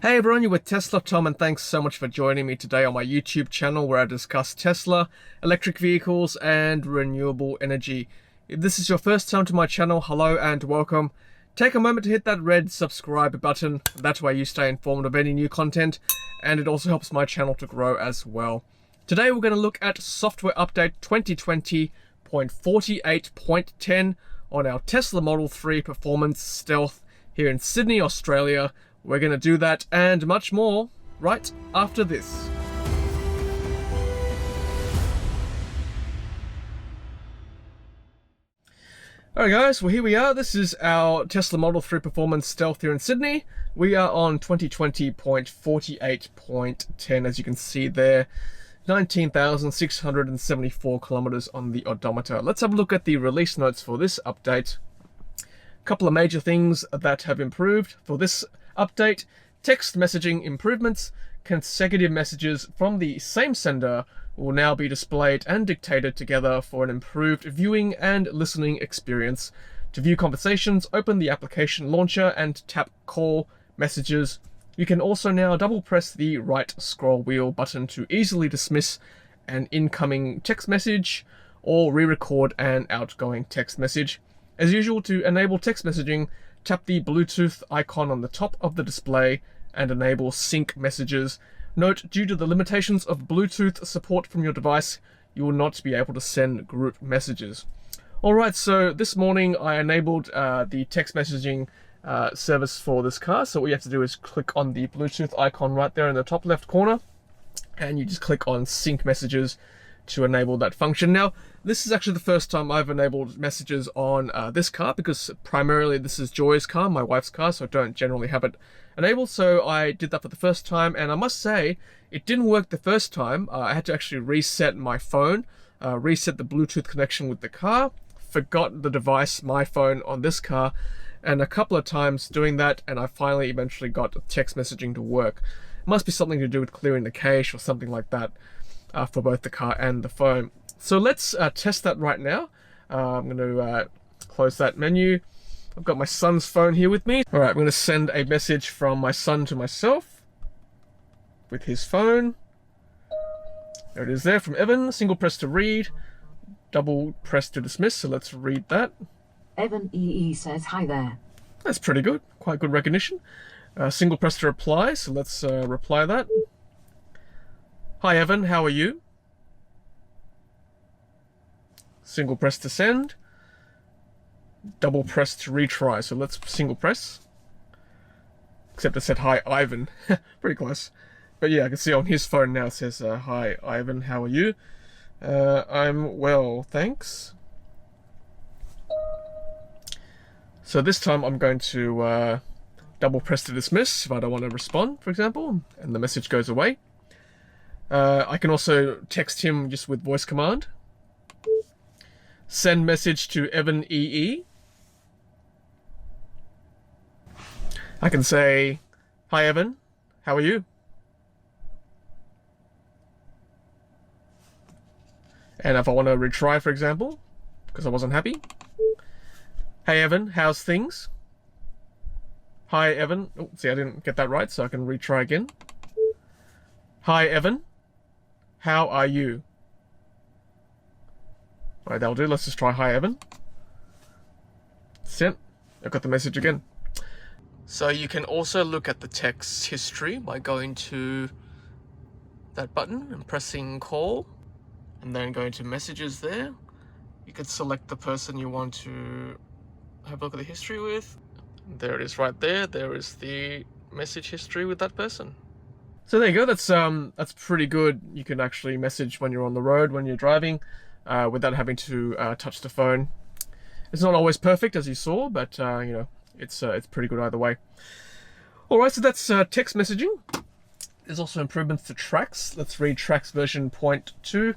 Hey everyone, you're with Tesla Tom, and thanks so much for joining me today on my YouTube channel where I discuss Tesla, electric vehicles, and renewable energy. If this is your first time to my channel, hello and welcome. Take a moment to hit that red subscribe button. That way you stay informed of any new content, and it also helps my channel to grow as well. Today we're going to look at software update 2020.48.10 on our Tesla Model 3 Performance Stealth here in Sydney, Australia. We're going to do that and much more right after this. Alright guys, well here we are. This is our Tesla Model 3 Performance Stealth here in Sydney. We are on 2020.48.10, as you can see there. 19,674 kilometers on the odometer. Let's have a look at the release notes for this update. A couple of major things that have improved for this update: text messaging improvements. Consecutive messages from the same sender will now be displayed and dictated together for an improved viewing and listening experience. To view conversations, open the application launcher and tap Call Messages. You can also now double press the right scroll wheel button to easily dismiss an incoming text message or re-record an outgoing text message. As usual, to enable text messaging, tap the Bluetooth icon on the top of the display and enable sync messages. Note, due to the limitations of Bluetooth support from your device, you will not be able to send group messages. Alright, so this morning I enabled the text messaging service for this car. So what you have to do is click on the Bluetooth icon right there in the top left corner, and you just click on sync messages to enable that function. Now, this is actually the first time I've enabled messages on this car, because primarily this is Joy's car, my wife's car, so I don't generally have it enabled. So I did that for the first time, and I must say it didn't work the first time. I had to actually reset my phone, reset the Bluetooth connection with the car, forgot the device, my phone, on this car, and a couple of times doing that, and I finally eventually got text messaging to work. It must be something to do with clearing the cache or something like that. For both the car and the phone. So let's test that right now. I'm going to close that menu. I've got my son's phone here with me. Alright, I'm going to send a message from my son to myself with his phone. There it is there from Evan. Single press to read, double press to dismiss. So let's read that. Evan EE says hi there. That's pretty good. Quite good recognition. Single press to reply. So let's reply that. Hi Evan, how are you? Single press to send. Double press to retry. So let's single press. Except it said hi Ivan. Pretty close. But yeah, I can see on his phone now it says hi Ivan, how are you? I'm well, thanks. So this time I'm going to double press to dismiss if I don't want to respond, for example, and the message goes away. I can also text him just with voice command. Send message to Evan EE. I can say, hi Evan, how are you? And if I want to retry, for example, because I wasn't happy. Hey Evan, how's things? Hi Evan. Oh, see, I didn't get that right, so I can retry again. Hi Evan, how are you? Alright, that'll do. Let's just try hi Evan. Sent. I've got the message again. So you can also look at the text history by going to that button and pressing call, and then going to messages there. You could select the person you want to have a look at the history with. There it is right there. There is the message history with that person. So there you go. That's pretty good. You can actually message when you're on the road, when you're driving, without having to touch the phone. It's not always perfect, as you saw, but you know, it's pretty good either way. All right, so that's text messaging. There's also improvements to Trax. Let's read Trax version 0.2.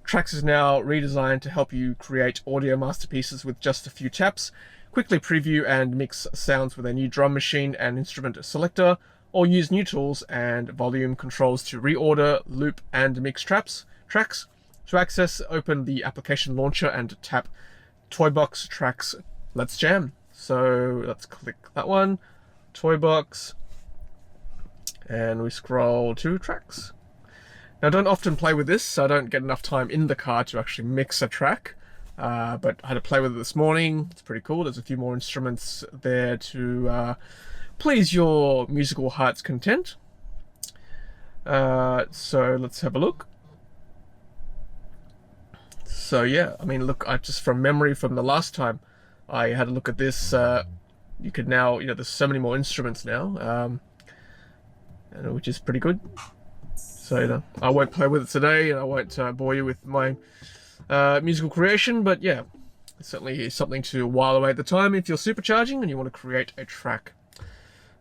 Trax is now redesigned to help you create audio masterpieces with just a few taps. Quickly preview and mix sounds with a new drum machine and instrument selector, or use new tools and volume controls to reorder, loop, and mix tracks. To access, open the application launcher and tap Toybox Trax Let's Jam. So let's click that one, Toybox, And we scroll to Trax. Now, I don't often play with this, so I don't get enough time in the car to actually mix a track. But I had to play with it this morning. It's pretty cool. There's a few more instruments there to please your musical heart's content. So let's have a look. So yeah, I mean, look, I just from memory from the last time I had a look at this, you could now, there's so many more instruments now, which is pretty good. So I won't play with it today, and I won't bore you with my musical creation, but yeah, it certainly is something to while away the time if you're supercharging and you want to create a track.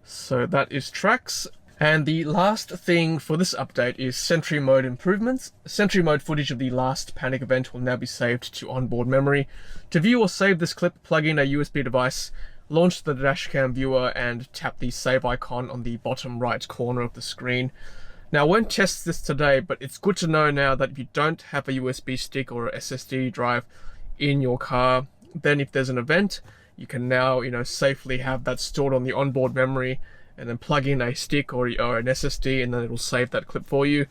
So that is Trax. And the last thing for this update is Sentry Mode improvements. Sentry Mode footage of the last panic event will now be saved to onboard memory. To view or save this clip, plug in a USB device, launch the dashcam viewer, and tap the save icon on the bottom right corner of the screen. Now, I won't test this today, but it's good to know now that if you don't have a USB stick or a SSD drive in your car, then if there's an event, you can now, safely have that stored on the onboard memory, and then plug in a stick or an SSD, and then it'll save that clip for you.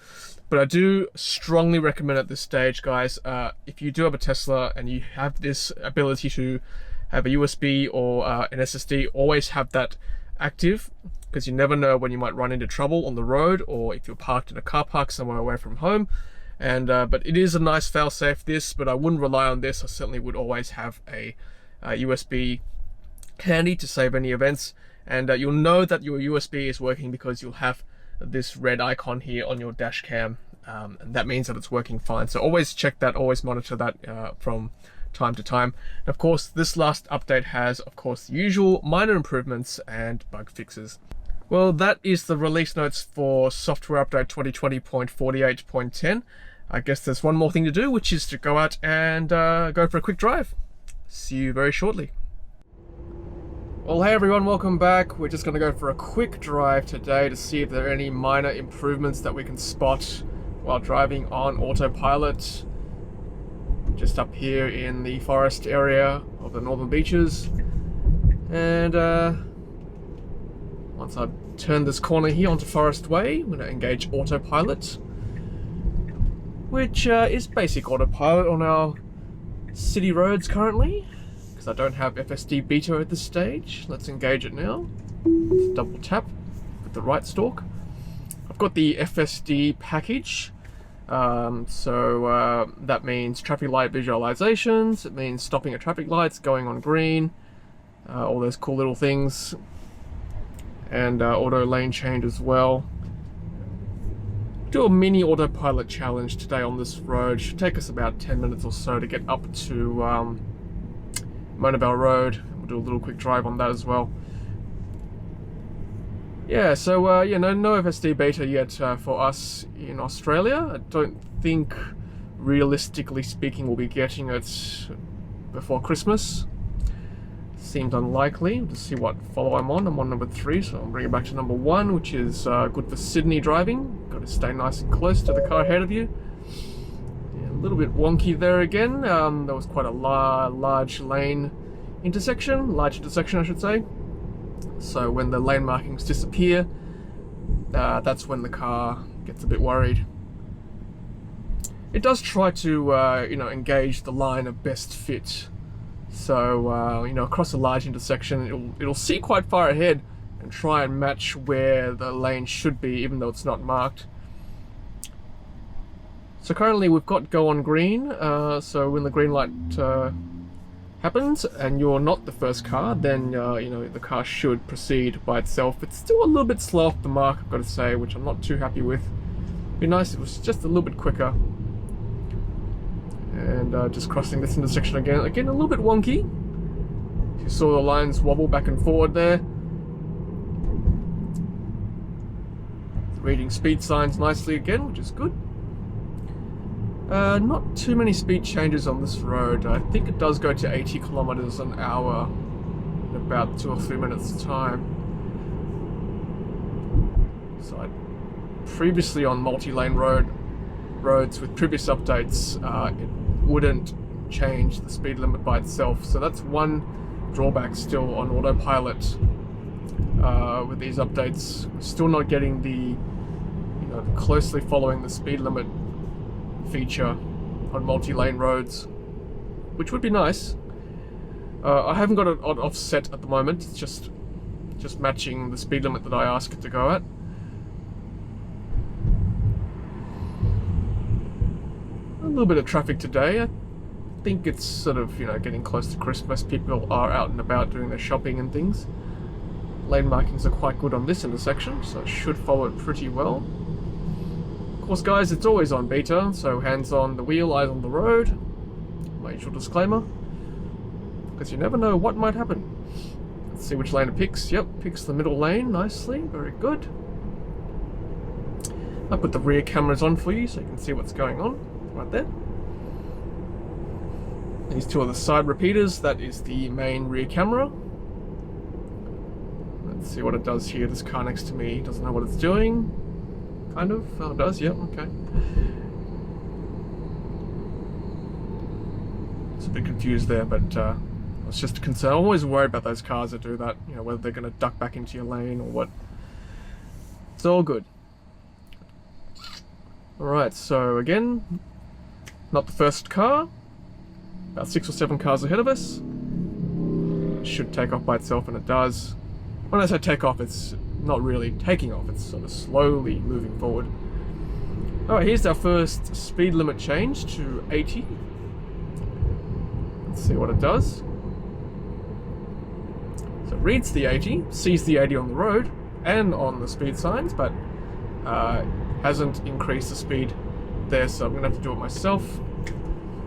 But I do strongly recommend at this stage, guys, if you do have a Tesla and you have this ability to have a USB or an SSD, always have that active, because you never know when you might run into trouble on the road, or if you're parked in a car park somewhere away from home. And but it is a nice fail-safe, this, but I wouldn't rely on this. I certainly would always have a USB handy to save any events. And you'll know that your USB is working because you'll have this red icon here on your dash cam, and that means that it's working fine. So always check that, always monitor that from time to time. And of course, this last update has, of course, the usual minor improvements and bug fixes. Well, that is the release notes for software update 2020.48.10. I guess there's one more thing to do, which is to go out and go for a quick drive. See you very shortly. Well, hey everyone, welcome back. We're just going to go for a quick drive today to see if there are any minor improvements that we can spot while driving on autopilot. Just up here in the forest area of the northern beaches. And once I turn this corner here onto Forest Way, I'm going to engage autopilot, which is basic autopilot on our city roads currently, because I don't have FSD beta at this stage. Let's engage it now. Let's double tap with the right stalk. I've got the FSD package, so that means traffic light visualizations, it means stopping at traffic lights, going on green, all those cool little things, and auto lane change as well. Do a mini autopilot challenge today on this road. Should take us about 10 minutes or so to get up to Monavale Road. We'll do a little quick drive on that as well. Yeah, so no FSD beta yet for us in Australia. I don't think, realistically speaking, we'll be getting it before Christmas. Seems unlikely. We'll just see what follow I'm on. I'm on number 3, so I'll bring it back to number 1, which is good for Sydney driving. Got to stay nice and close to the car ahead of you. Yeah, a little bit wonky there again. There was quite a large intersection I should say. So when the lane markings disappear, that's when the car gets a bit worried. It does try to engage the line of best fit. So across a large intersection, it'll see quite far ahead and try and match where the lane should be, even though it's not marked. So currently we've got go on green. So when the green light happens and you're not the first car, then the car should proceed by itself. It's still a little bit slow off the mark, I've got to say, which I'm not too happy with. It'd be nice if it was just a little bit quicker. And just crossing this intersection again a little bit wonky. You saw the lines wobble back and forward there. Reading speed signs nicely again, which is good. Not too many speed changes on this road. I think it does go to 80 kilometers an hour in about 2 or 3 minutes time. So previously on multi-lane roads with previous updates, it wouldn't change the speed limit by itself. So that's one drawback still on autopilot. with these updates. Still not getting the closely following the speed limit feature on multi-lane roads, which would be nice. I haven't got it on offset at the moment. It's just matching the speed limit that I ask it to go at. A little bit of traffic today. I think it's sort of getting close to Christmas. People are out and about doing their shopping and things. Lane markings are quite good on this intersection, so it should follow it pretty well. Of course, guys, it's always on beta, so hands on the wheel, eyes on the road. My usual disclaimer, because you never know what might happen. Let's see which lane it picks. Yep, picks the middle lane nicely. Very good. I'll put the rear cameras on for you so you can see what's going on right there. These two are the side repeaters. That is the main rear camera. Let's see what it does here. This car next to me doesn't know what it's doing. Kind of. Oh, it does. Yep. Okay. It's a bit confused there, but it's just a concern. I'm always worried about those cars that do that. Whether they're going to duck back into your lane or what. It's all good. All right. So again, not the first car. About 6 or 7 cars ahead of us. It should take off by itself, and it does. When I say take off, it's not really taking off, it's sort of slowly moving forward. Alright, here's our first speed limit change to 80. Let's see what it does. So it reads the 80, sees the 80 on the road and on the speed signs, but hasn't increased the speed there, so I'm going to have to do it myself.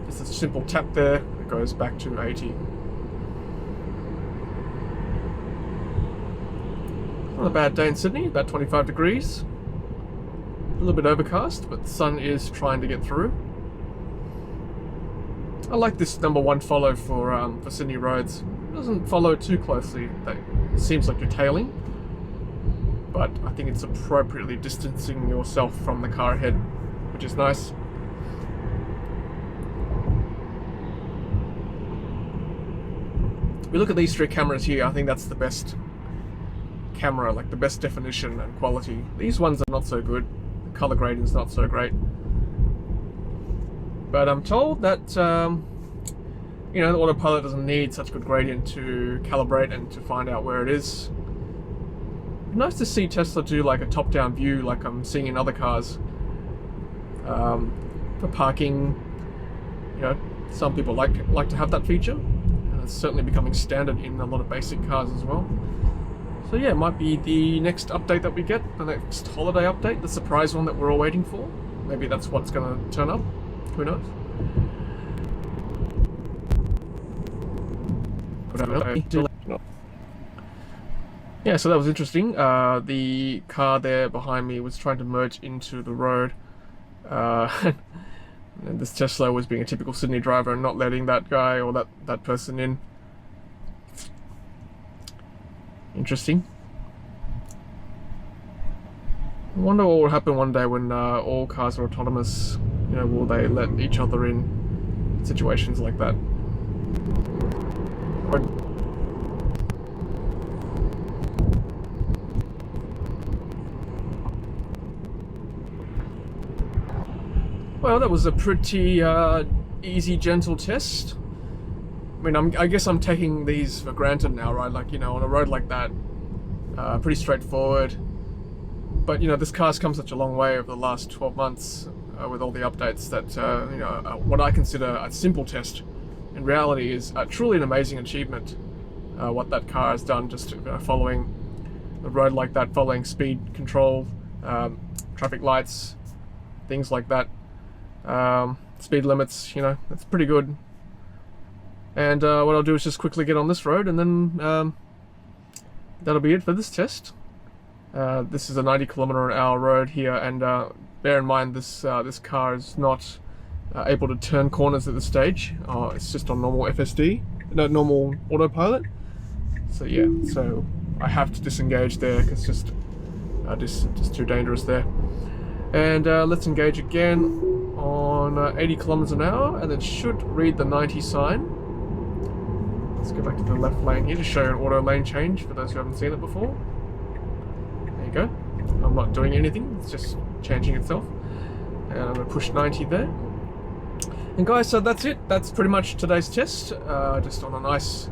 Just a simple tap there, it goes back to 80. Not a bad day in Sydney, about 25 degrees. A little bit overcast, but the sun is trying to get through. I like this #1 follow for Sydney roads. It doesn't follow too closely. It seems like you're tailing, but I think it's appropriately distancing yourself from the car ahead, which is nice. We look at these 3 cameras here. I think that's the best camera, like the best definition and quality. These ones are not so good. The color grading is not so great. But I'm told that the Autopilot doesn't need such good gradient to calibrate and to find out where it is. Nice to see Tesla do like a top-down view, like I'm seeing in other cars. For parking, some people like to have that feature. It's certainly becoming standard in a lot of basic cars as well. So yeah, it might be the next update that we get, the next holiday update, the surprise one that we're all waiting for. Maybe that's what's going to turn up. Who knows? Yeah, so that was interesting. The car there behind me was trying to merge into the road. And this Tesla was being a typical Sydney driver and not letting that guy or that person in. Interesting. I wonder what will happen one day when all cars are autonomous. Will they let each other in situations like that? Well, that was a pretty easy, gentle test. I mean, I guess I'm taking these for granted now, right? Like, on a road like that, pretty straightforward. But, this car's come such a long way over the last 12 months with all the updates that, what I consider a simple test in reality is truly an amazing achievement. What that car has done, just following the road like that, following speed control, traffic lights, things like that. Speed limits, that's pretty good. And what I'll do is just quickly get on this road, and then that'll be it for this test. This is a 90km/h road here, and bear in mind this car is not able to turn corners at this stage. It's just on normal normal autopilot. So yeah, so I have to disengage there because it's just too dangerous there. And let's engage again on 80km/h, and it should read the 90 sign. Let's go back to the left lane here to show you an auto lane change for those who haven't seen it before. go. I'm not doing anything, it's just changing itself. And I'm going to push 90 there. And guys, so that's it. That's pretty much today's test. Just on a nice,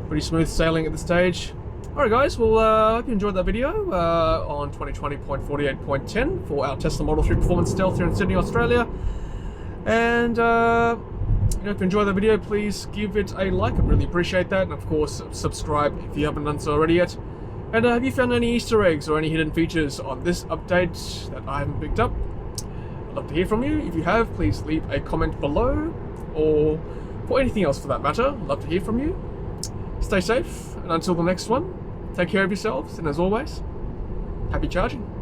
pretty smooth sailing at this stage. Alright guys, well I hope you enjoyed that video on 2020.48.10 for our Tesla Model 3 Performance Stealth here in Sydney, Australia. And if you enjoyed the video, please give it a like. I'd really appreciate that. And of course, subscribe if you haven't done so already yet. And have you found any Easter eggs or any hidden features on this update that I haven't picked up? I'd love to hear from you. If you have, please leave a comment below, or for anything else for that matter. I'd love to hear from you. Stay safe, and until the next one, take care of yourselves, and as always, happy charging.